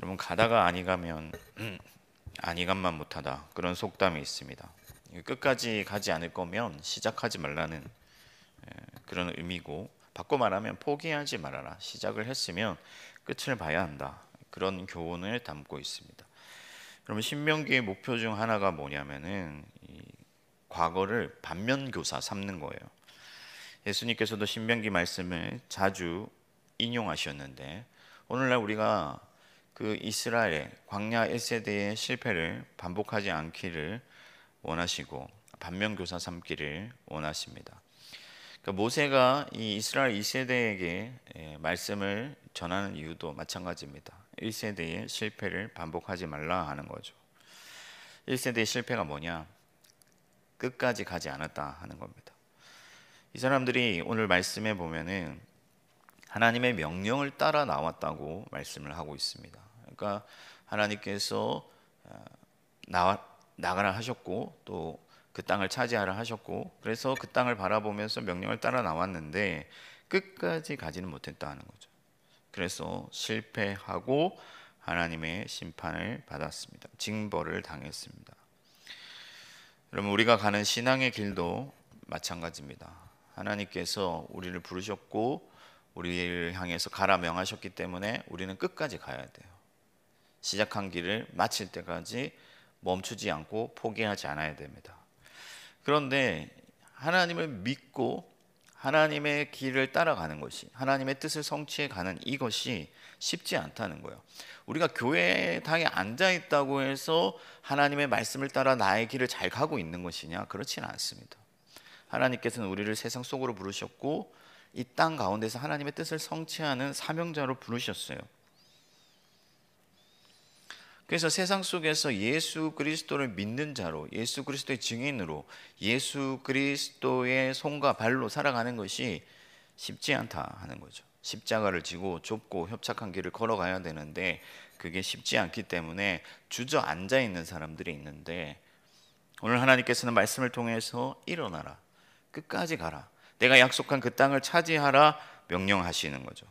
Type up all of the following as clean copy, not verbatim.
여러분, 가다가 아니 가면 아니 감만 못하다, 그런 속담이 있습니다. 끝까지 가지 않을 거면 시작하지 말라는 그런 의미고, 바꿔 말하면 포기하지 말아라. 시작을 했으면 끝을 봐야 한다, 그런 교훈을 담고 있습니다. 그러면 신명기의 목표 중 하나가 뭐냐면은 이 과거를 반면교사 삼는 거예요. 예수님께서도 신명기 말씀을 자주 인용하셨는데, 오늘날 우리가 그 이스라엘의 광야 1세대의 실패를 반복하지 않기를 원하시고 반면교사 삼기를 원하십니다. 그러니까 모세가 이 이스라엘 2세대에게 말씀을 전하는 이유도 마찬가지입니다. 1세대의 실패를 반복하지 말라 하는 거죠. 1세대의 실패가 뭐냐? 끝까지 가지 않았다 하는 겁니다. 이 사람들이 오늘 말씀에 보면은 하나님의 명령을 따라 나왔다고 말씀을 하고 있습니다. 그러니까 하나님께서 나가라 하셨고, 또 그 땅을 차지하라 하셨고, 그래서 그 땅을 바라보면서 명령을 따라 나왔는데 끝까지 가지는 못했다 하는 거죠. 그래서 실패하고 하나님의 심판을 받았습니다. 징벌을 당했습니다. 여러분, 우리가 가는 신앙의 길도 마찬가지입니다. 하나님께서 우리를 부르셨고 우리를 향해서 가라 명하셨기 때문에 우리는 끝까지 가야 돼요. 시작한 길을 마칠 때까지 멈추지 않고 포기하지 않아야 됩니다. 그런데 하나님을 믿고 하나님의 길을 따라가는 것이, 하나님의 뜻을 성취해 가는 이것이 쉽지 않다는 거예요. 우리가 교회당에 앉아 있다고 해서 하나님의 말씀을 따라 나의 길을 잘 가고 있는 것이냐? 그렇지는 않습니다. 하나님께서는 우리를 세상 속으로 부르셨고 이 땅 가운데서 하나님의 뜻을 성취하는 사명자로 부르셨어요. 그래서 세상 속에서 예수 그리스도를 믿는 자로, 예수 그리스도의 증인으로, 예수 그리스도의 손과 발로 살아가는 것이 쉽지 않다 하는 거죠. 십자가를 지고 좁고 협착한 길을 걸어가야 되는데 그게 쉽지 않기 때문에 주저앉아 있는 사람들이 있는데, 오늘 하나님께서는 말씀을 통해서 일어나라, 끝까지 가라, 내가 약속한 그 땅을 차지하라 명령하시는 거죠.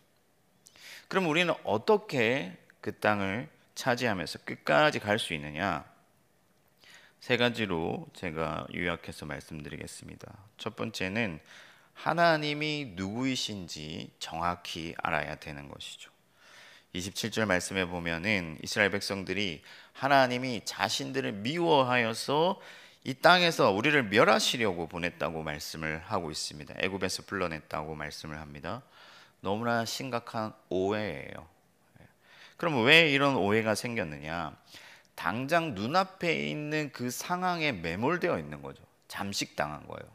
그럼 우리는 어떻게 그 땅을 차지하면서 끝까지 갈 수 있느냐? 세 가지로 제가 요약해서 말씀드리겠습니다. 첫 번째는 하나님이 누구이신지 정확히 알아야 되는 것이죠. 27절 말씀에 보면은 이스라엘 백성들이 하나님이 자신들을 미워하여서 이 땅에서 우리를 멸하시려고 보냈다고 말씀을 하고 있습니다. 애굽에서 불러냈다고 말씀을 합니다. 너무나 심각한 오해예요. 그럼 왜 이런 오해가 생겼느냐? 당장 눈앞에 있는 그 상황에 매몰되어 있는 거죠. 잠식당한 거예요.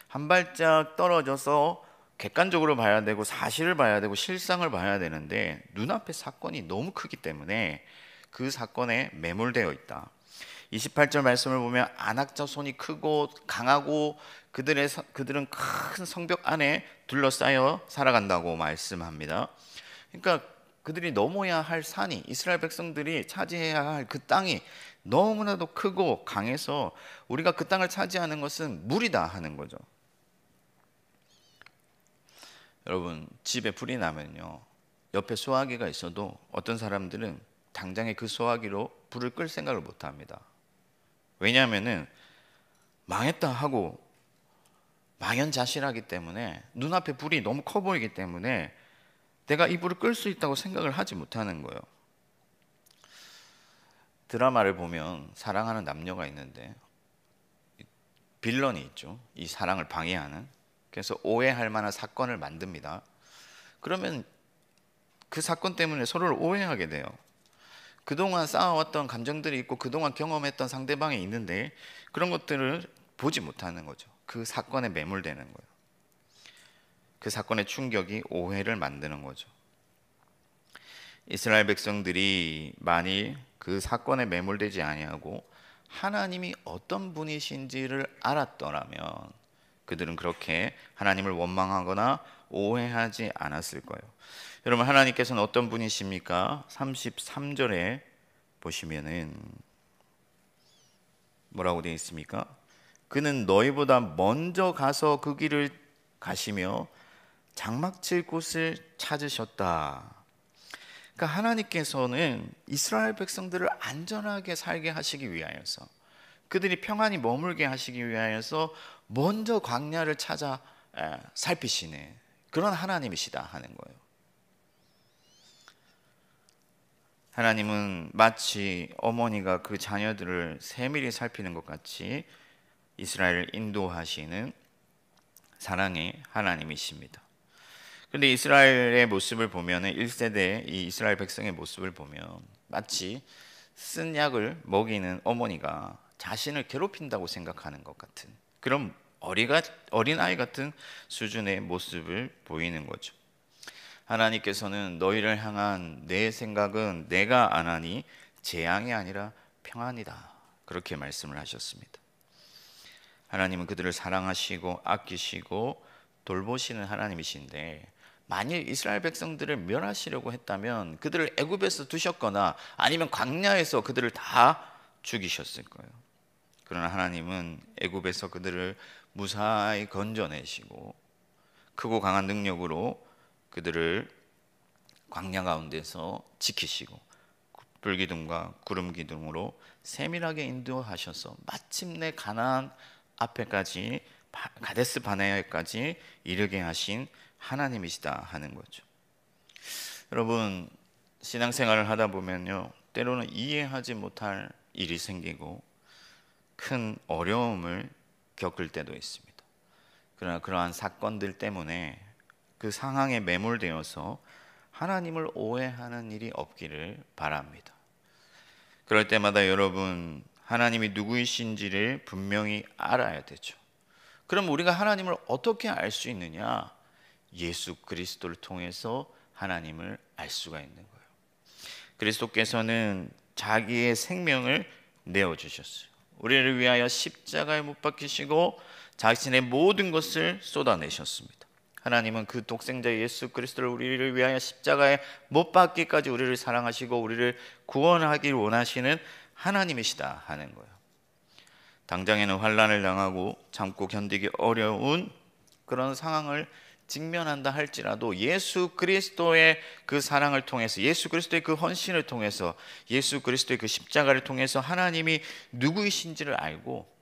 한 발짝 떨어져서 객관적으로 봐야 되고 사실을 봐야 되고 실상을 봐야 되는데 눈앞에 사건이 너무 크기 때문에 그 사건에 매몰되어 있다. 28절 말씀을 보면 안악자 손이 크고 강하고 그들은 큰 성벽 안에 둘러싸여 살아간다고 말씀합니다. 그러니까 그들이 넘어야 할 산이, 이스라엘 백성들이 차지해야 할 그 땅이 너무나도 크고 강해서 우리가 그 땅을 차지하는 것은 무리다 하는 거죠. 여러분, 집에 불이 나면요, 옆에 소화기가 있어도 어떤 사람들은 당장에 그 소화기로 불을 끌 생각을 못 합니다. 왜냐하면은 망했다 하고 막연자실하기 때문에, 눈앞에 불이 너무 커 보이기 때문에 내가 이 불을 끌 수 있다고 생각을 하지 못하는 거예요. 드라마를 보면 사랑하는 남녀가 있는데 빌런이 있죠. 이 사랑을 방해하는. 그래서 오해할 만한 사건을 만듭니다. 그러면 그 사건 때문에 서로를 오해하게 돼요. 그동안 쌓아왔던 감정들이 있고 그동안 경험했던 상대방이 있는데 그런 것들을 보지 못하는 거죠. 그 사건에 매몰되는 거예요. 그 사건의 충격이 오해를 만드는 거죠. 이스라엘 백성들이 만일 그 사건에 매몰되지 아니하고 하나님이 어떤 분이신지를 알았더라면 그들은 그렇게 하나님을 원망하거나 오해하지 않았을 거예요. 여러분, 하나님께서는 어떤 분이십니까? 33절에 보시면은 뭐라고 되어 있습니까? 그는 너희보다 먼저 가서 그 길을 가시며 장막칠 곳을 찾으셨다. 그러니까 하나님께서는 이스라엘 백성들을 안전하게 살게 하시기 위하여서, 그들이 평안히 머물게 하시기 위하여서 먼저 광야를 찾아 살피시는 그런 하나님이시다 하는 거예요. 하나님은 마치 어머니가 그 자녀들을 세밀히 살피는 것 같이 이스라엘을 인도하시는 사랑의 하나님이십니다. 그런데 이스라엘의 모습을 보면, 1세대 이 이스라엘 백성의 모습을 보면 마치 쓴 약을 먹이는 어머니가 자신을 괴롭힌다고 생각하는 것 같은 그런 어린아이 같은 수준의 모습을 보이는 거죠. 하나님께서는 너희를 향한 내 생각은 내가 안 하니 재앙이 아니라 평안이다, 그렇게 말씀을 하셨습니다. 하나님은 그들을 사랑하시고 아끼시고 돌보시는 하나님이신데, 만일 이스라엘 백성들을 멸하시려고 했다면 그들을 애굽에서 두셨거나 아니면 광야에서 그들을 다 죽이셨을 거예요. 그러나 하나님은 애굽에서 그들을 무사히 건져내시고 크고 강한 능력으로 그들을 광야 가운데서 지키시고 불기둥과 구름 기둥으로 세밀하게 인도하셔서 마침내 가나안 앞에까지, 가데스 바네아에까지 이르게 하신 하나님이시다 하는 거죠. 여러분, 신앙생활을 하다 보면요, 때로는 이해하지 못할 일이 생기고 큰 어려움을 겪을 때도 있습니다. 그러나 그러한 사건들 때문에 그 상황에 매몰되어서 하나님을 오해하는 일이 없기를 바랍니다. 그럴 때마다 여러분, 하나님이 누구이신지를 분명히 알아야 되죠. 그럼 우리가 하나님을 어떻게 알 수 있느냐? 예수 그리스도를 통해서 하나님을 알 수가 있는 거예요. 그리스도께서는 자기의 생명을 내어주셨어요. 우리를 위하여 십자가에 못 박히시고 자신의 모든 것을 쏟아내셨습니다. 하나님은 그 독생자 예수 그리스도를 우리를 위하여 십자가에 못 박기까지 우리를 사랑하시고 우리를 구원하길 원하시는 하나님이시다 하는 거예요. 당장에는 환난을 당하고 참고 견디기 어려운 그런 상황을 직면한다 할지라도 예수 그리스도의 그 사랑을 통해서, 예수 그리스도의 그 헌신을 통해서, 예수 그리스도의 그 십자가를 통해서 하나님이 누구이신지를 알고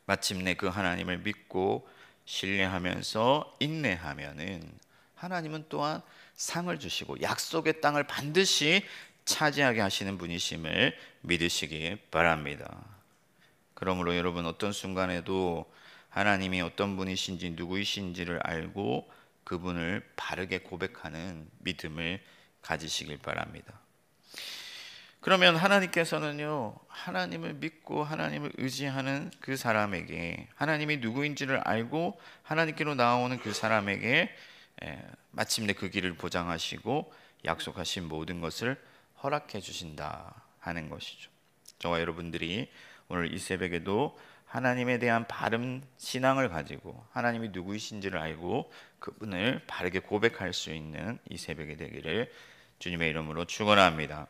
마침내 그 하나님을 믿고 신뢰하면서 인내하면은 하나님은 또한 상을 주시고 약속의 땅을 반드시 차지하게 하시는 분이심을 믿으시기 바랍니다. 그러므로 여러분, 어떤 순간에도 하나님이 어떤 분이신지 누구이신지를 알고 그분을 바르게 고백하는 믿음을 가지시길 바랍니다. 그러면 하나님께서는요, 하나님을 믿고 하나님을 의지하는 그 사람에게, 하나님이 누구인지를 알고 하나님께로 나오는 그 사람에게 마침내 그 길을 보장하시고 약속하신 모든 것을 허락해 주신다 하는 것이죠. 저와 여러분들이 오늘 이 새벽에도 하나님에 대한 바른 신앙을 가지고 하나님이 누구이신지를 알고 그분을 바르게 고백할 수 있는 이 새벽이 되기를 주님의 이름으로 축원합니다.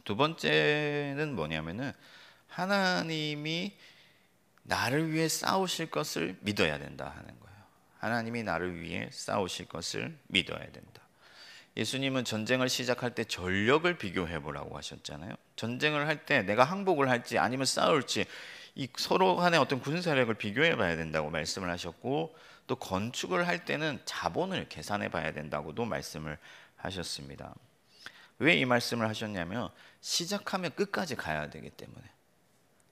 두 번째는 뭐냐면은 하나님이 나를 위해 싸우실 것을 믿어야 된다 하는 거예요. 하나님이 나를 위해 싸우실 것을 믿어야 된다. 예수님은 전쟁을 시작할 때 전력을 비교해 보라고 하셨잖아요. 전쟁을 할 때 내가 항복을 할지 아니면 싸울지 이 서로 간의 어떤 군사력을 비교해 봐야 된다고 말씀을 하셨고, 또 건축을 할 때는 자본을 계산해 봐야 된다고도 말씀을 하셨습니다. 왜 이 말씀을 하셨냐면 시작하면 끝까지 가야 되기 때문에,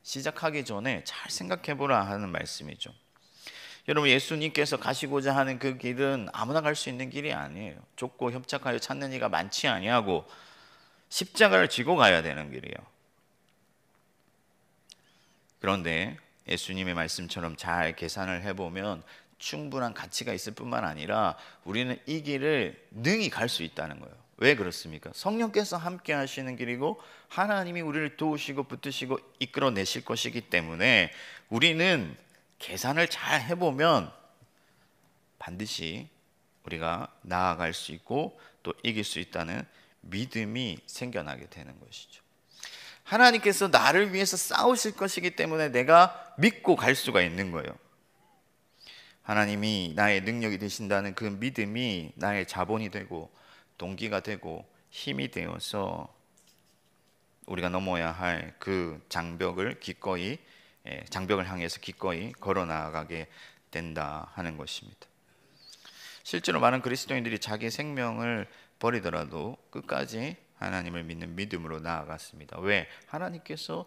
시작하기 전에 잘 생각해 보라 하는 말씀이죠. 여러분, 예수님께서 가시고자 하는 그 길은 아무나 갈 수 있는 길이 아니에요. 좁고 협착하여 찾는 이가 많지 아니하고 십자가를 지고 가야 되는 길이에요. 그런데 예수님의 말씀처럼 잘 계산을 해보면 충분한 가치가 있을 뿐만 아니라 우리는 이 길을 능히 갈 수 있다는 거예요. 왜 그렇습니까? 성령께서 함께 하시는 길이고 하나님이 우리를 도우시고 붙드시고 이끌어내실 것이기 때문에 우리는 계산을 잘 해보면 반드시 우리가 나아갈 수 있고 또 이길 수 있다는 믿음이 생겨나게 되는 것이죠. 하나님께서 나를 위해서 싸우실 것이기 때문에 내가 믿고 갈 수가 있는 거예요. 하나님이 나의 능력이 되신다는 그 믿음이 나의 자본이 되고 동기가 되고 힘이 되어서 우리가 넘어야 할 그 장벽을 향해서 기꺼이 걸어 나아가게 된다 하는 것입니다. 실제로 많은 그리스도인들이 자기 생명을 버리더라도 끝까지 하나님을 믿는 믿음으로 나아갔습니다. 왜? 하나님께서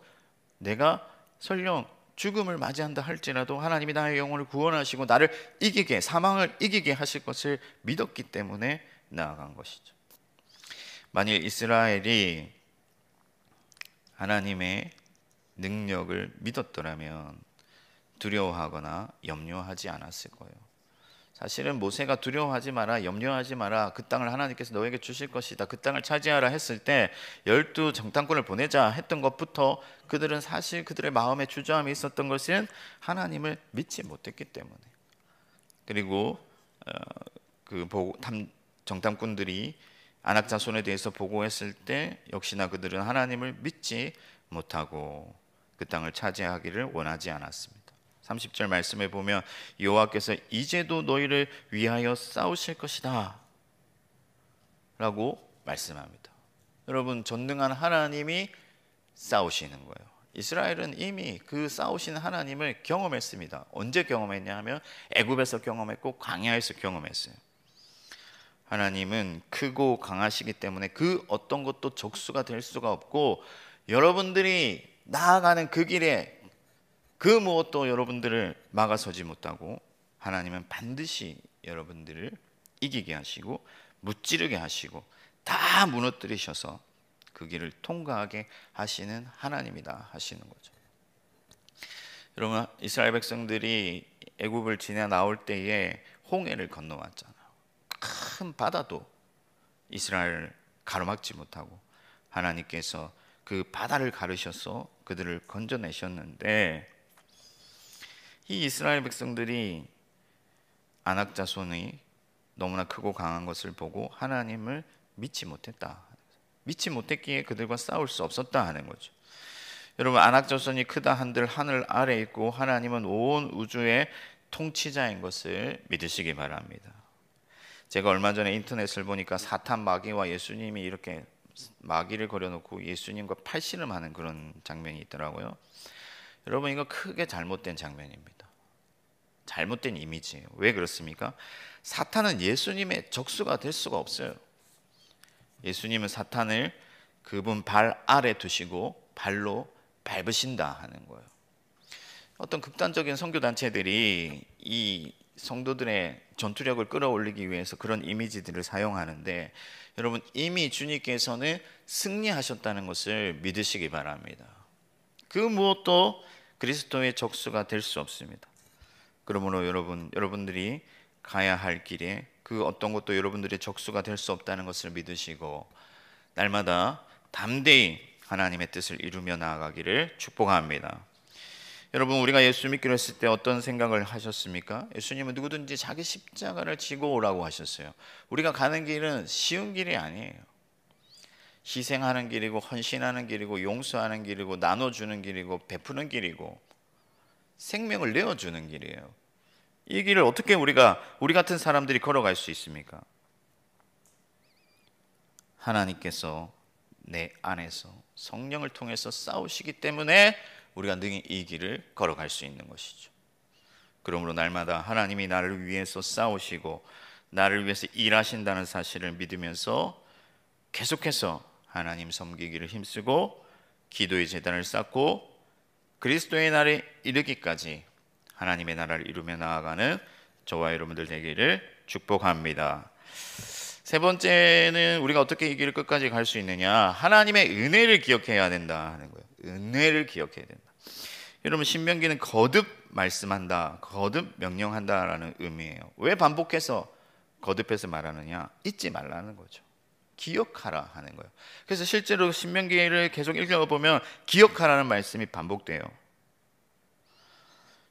내가 설령 죽음을 맞이한다 할지라도 하나님이 나의 영혼을 구원하시고 나를 이기게, 사망을 이기게 하실 것을 믿었기 때문에 나아간 것이죠. 만일 이스라엘이 하나님의 능력을 믿었더라면 두려워하거나 염려하지 않았을 거예요. 사실은 모세가 두려워하지 마라, 염려하지 마라, 그 땅을 하나님께서 너에게 주실 것이다, 그 땅을 차지하라 했을 때 12 정탐꾼을 보내자 했던 것부터 그들은 사실 그들의 마음에 주저함이 있었던 것은 하나님을 믿지 못했기 때문에, 그리고 정탐꾼들이 아낙 자손에 대해서 보고했을 때 역시나 그들은 하나님을 믿지 못하고 그 땅을 차지하기를 원하지 않았습니다. 30절 말씀에 보면 여호와께서 이제도 너희를 위하여 싸우실 것이다 라고 말씀합니다. 여러분, 전능한 하나님이 싸우시는 거예요. 이스라엘은 이미 그 싸우시는 하나님을 경험했습니다. 언제 경험했냐 하면 애굽에서 경험했고 광야에서 경험했어요. 하나님은 크고 강하시기 때문에 그 어떤 것도 적수가 될 수가 없고, 여러분들이 나아가는 그 길에 그 무엇도 여러분들을 막아서지 못하고, 하나님은 반드시 여러분들을 이기게 하시고 무찌르게 하시고 다 무너뜨리셔서 그 길을 통과하게 하시는 하나님이다 하시는 거죠. 여러분, 이스라엘 백성들이 애굽을 지나 나올 때에 홍해를 건너왔잖아요. 큰 바다도 이스라엘을 가로막지 못하고 하나님께서 그 바다를 가르셔서 그들을 건져내셨는데, 이 이스라엘 백성들이 아낙 자손이 너무나 크고 강한 것을 보고 하나님을 믿지 못했다. 믿지 못했기에 그들과 싸울 수 없었다 하는 거죠. 여러분, 아낙 자손이 크다 한들 하늘 아래에 있고 하나님은 온 우주의 통치자인 것을 믿으시기 바랍니다. 제가 얼마 전에 인터넷을 보니까 사탄 마귀와 예수님이 이렇게 마귀를 걸어놓고 예수님과 팔씨름하는 그런 장면이 있더라고요. 여러분, 이거 크게 잘못된 장면입니다. 잘못된 이미지예요. 왜 그렇습니까? 사탄은 예수님의 적수가 될 수가 없어요. 예수님은 사탄을 그분 발 아래 두시고 발로 밟으신다 하는 거예요. 어떤 극단적인 선교단체들이 이 성도들의 전투력을 끌어올리기 위해서 그런 이미지들을 사용하는데, 여러분, 이미 주님께서는 승리하셨다는 것을 믿으시기 바랍니다. 그 무엇도 그리스도의 적수가 될 수 없습니다. 그러므로 여러분들이 가야 할 길에 그 어떤 것도 여러분들의 적수가 될 수 없다는 것을 믿으시고 날마다 담대히 하나님의 뜻을 이루며 나아가기를 축복합니다. 여러분, 우리가 예수 믿기로 했을 때 어떤 생각을 하셨습니까? 예수님은 누구든지 자기 십자가를 지고 오라고 하셨어요. 우리가 가는 길은 쉬운 길이 아니에요. 희생하는 길이고 헌신하는 길이고 용서하는 길이고 나눠주는 길이고 베푸는 길이고 생명을 내어주는 길이에요. 이 길을 어떻게 우리 같은 사람들이 걸어갈 수 있습니까? 하나님께서 내 안에서 성령을 통해서 싸우시기 때문에 우리가 능히 이 길을 걸어갈 수 있는 것이죠. 그러므로 날마다 하나님이 나를 위해서 싸우시고 나를 위해서 일하신다는 사실을 믿으면서 계속해서 하나님 섬기기를 힘쓰고 기도의 제단을 쌓고 그리스도의 날에 이르기까지 하나님의 나라를 이루며 나아가는 저와 여러분들 되기를 축복합니다. 세 번째는 우리가 어떻게 이 길을 끝까지 갈 수 있느냐, 하나님의 은혜를 기억해야 된다 하는 거예요. 은혜를 기억해야 된다. 여러분, 신명기는 거듭 말씀한다, 거듭 명령한다라는 의미예요. 왜 반복해서 거듭해서 말하느냐? 잊지 말라는 거죠. 기억하라 하는 거예요. 그래서 실제로 신명기를 계속 읽어보면 기억하라는 말씀이 반복돼요.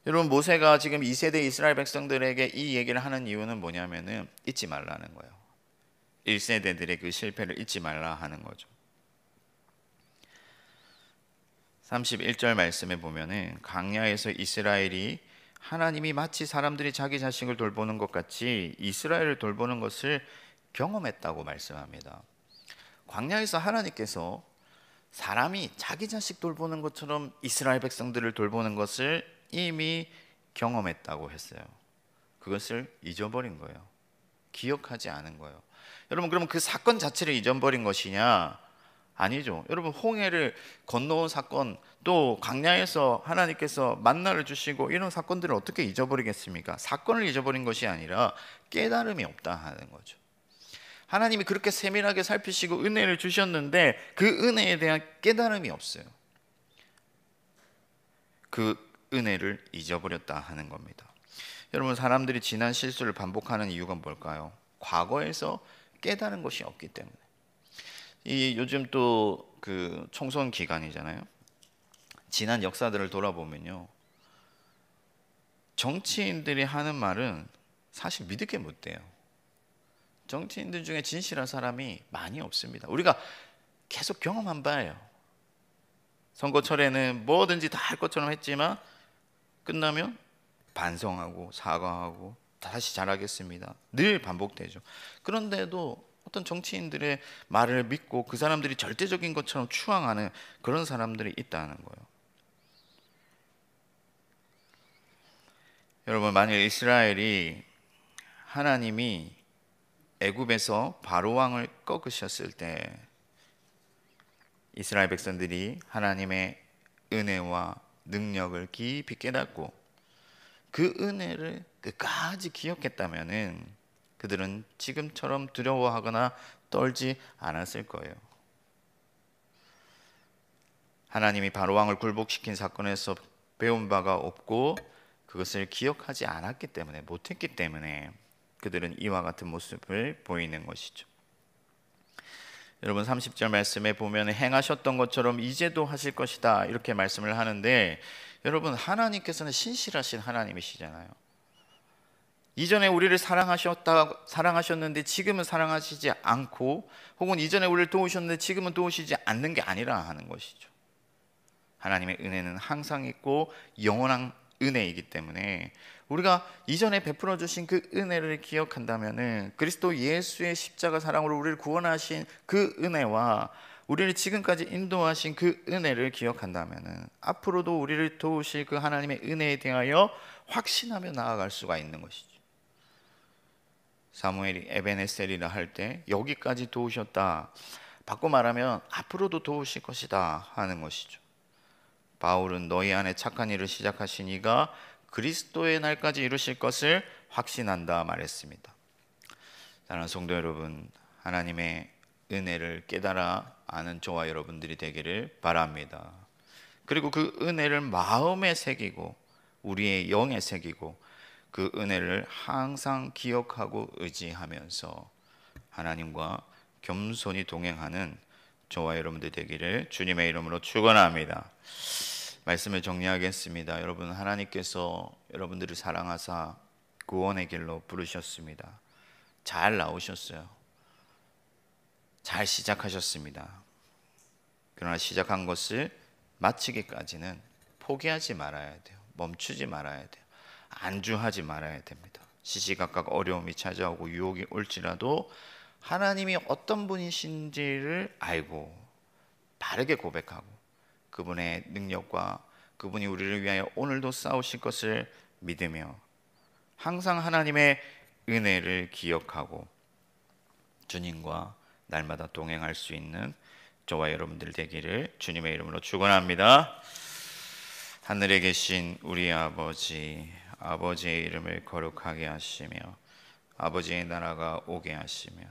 여러분, 모세가 지금 2세대 이스라엘 백성들에게 이 얘기를 하는 이유는 뭐냐면은 잊지 말라는 거예요. 1세대들의 그 실패를 잊지 말라 하는 거죠. 31절 말씀에 보면은 광야에서 이스라엘이 하나님이 마치 사람들이 자기 자식을 돌보는 것 같이 이스라엘을 돌보는 것을 경험했다고 말씀합니다. 광야에서 하나님께서 사람이 자기 자식 돌보는 것처럼 이스라엘 백성들을 돌보는 것을 이미 경험했다고 했어요. 그것을 잊어버린 거예요. 기억하지 않은 거예요. 여러분, 그러면 그 사건 자체를 잊어버린 것이냐? 아니죠. 여러분, 홍해를 건너온 사건, 또 광야에서 하나님께서 만나를 주시고 이런 사건들을 어떻게 잊어버리겠습니까? 사건을 잊어버린 것이 아니라 깨달음이 없다 하는 거죠. 하나님이 그렇게 세밀하게 살피시고 은혜를 주셨는데 그 은혜에 대한 깨달음이 없어요. 그 은혜를 잊어버렸다 하는 겁니다. 여러분, 사람들이 지난 실수를 반복하는 이유가 뭘까요? 과거에서 깨달은 것이 없기 때문에. 이 요즘 또 그 총선 기간이잖아요. 지난 역사들을 돌아보면요, 정치인들이 하는 말은 사실 믿을 게 못 돼요. 정치인들 중에 진실한 사람이 많이 없습니다. 우리가 계속 경험한 바예요. 선거철에는 뭐든지 다 할 것처럼 했지만 끝나면 반성하고 사과하고 다시 잘하겠습니다. 늘 반복되죠. 그런데도 어떤 정치인들의 말을 믿고 그 사람들이 절대적인 것처럼 추앙하는 그런 사람들이 있다는 거예요. 여러분, 만일 이스라엘이 하나님이 애굽에서 바로 왕을 꺾으셨을 때 이스라엘 백성들이 하나님의 은혜와 능력을 깊이 깨닫고 그 은혜를 끝까지 기억했다면은 그들은 지금처럼 두려워하거나 떨지 않았을 거예요. 하나님이 바로 왕을 굴복시킨 사건에서 배운 바가 없고 그것을 기억하지 않았기 때문에, 못했기 때문에 그들은 이와 같은 모습을 보이는 것이죠. 여러분, 30절 말씀에 보면 행하셨던 것처럼 이제도 하실 것이다 이렇게 말씀을 하는데, 여러분, 하나님께서는 신실하신 하나님이시잖아요. 이전에 우리를 사랑하셨는데 지금은 사랑하시지 않고, 혹은 이전에 우리를 도우셨는데 지금은 도우시지 않는 게 아니라 하는 것이죠. 하나님의 은혜는 항상 있고 영원한 은혜이기 때문에 우리가 이전에 베풀어 주신 그 은혜를 기억한다면은, 그리스도 예수의 십자가 사랑으로 우리를 구원하신 그 은혜와 우리를 지금까지 인도하신 그 은혜를 기억한다면은 앞으로도 우리를 도우실 그 하나님의 은혜에 대하여 확신하며 나아갈 수가 있는 것이죠. 사무엘이 에벤에셀이라 할 때 여기까지 도우셨다, 바꿔 말하면 앞으로도 도우실 것이다 하는 것이죠. 바울은 너희 안에 착한 일을 시작하신 이가 그리스도의 날까지 이루실 것을 확신한다 말했습니다. 사랑하는 성도 여러분, 하나님의 은혜를 깨달아 아는 저와 여러분들이 되기를 바랍니다. 그리고 그 은혜를 마음에 새기고 우리의 영에 새기고 그 은혜를 항상 기억하고 의지하면서 하나님과 겸손히 동행하는 저와 여러분들 되기를 주님의 이름으로 축원합니다. 말씀을 정리하겠습니다. 여러분, 하나님께서 여러분들을 사랑하사 구원의 길로 부르셨습니다. 잘 나오셨어요. 잘 시작하셨습니다. 그러나 시작한 것을 마치기까지는 포기하지 말아야 돼요. 멈추지 말아야 돼요. 안주하지 말아야 됩니다. 시시각각 어려움이 찾아오고 유혹이 올지라도 하나님이 어떤 분이신지를 알고 바르게 고백하고 그분의 능력과 그분이 우리를 위하여 오늘도 싸우실 것을 믿으며 항상 하나님의 은혜를 기억하고 주님과 날마다 동행할 수 있는 저와 여러분들 되기를 주님의 이름으로 축원합니다. 하늘에 계신 우리 아버지, 아버지의 이름을 거룩하게 하시며 아버지의 나라가 오게 하시며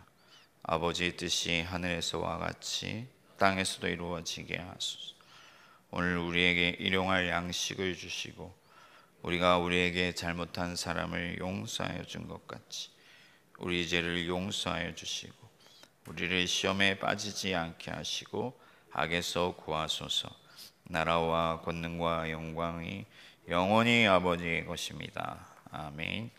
아버지의 뜻이 하늘에서와 같이 땅에서도 이루어지게 하소서. 오늘 우리에게 일용할 양식을 주시고 우리가 우리에게 잘못한 사람을 용서하여 준 것 같이 우리 죄를 용서하여 주시고 우리를 시험에 빠지지 않게 하시고 악에서 구하소서. 나라와 권능과 영광이 영원히 아버지의 것입니다. 아멘.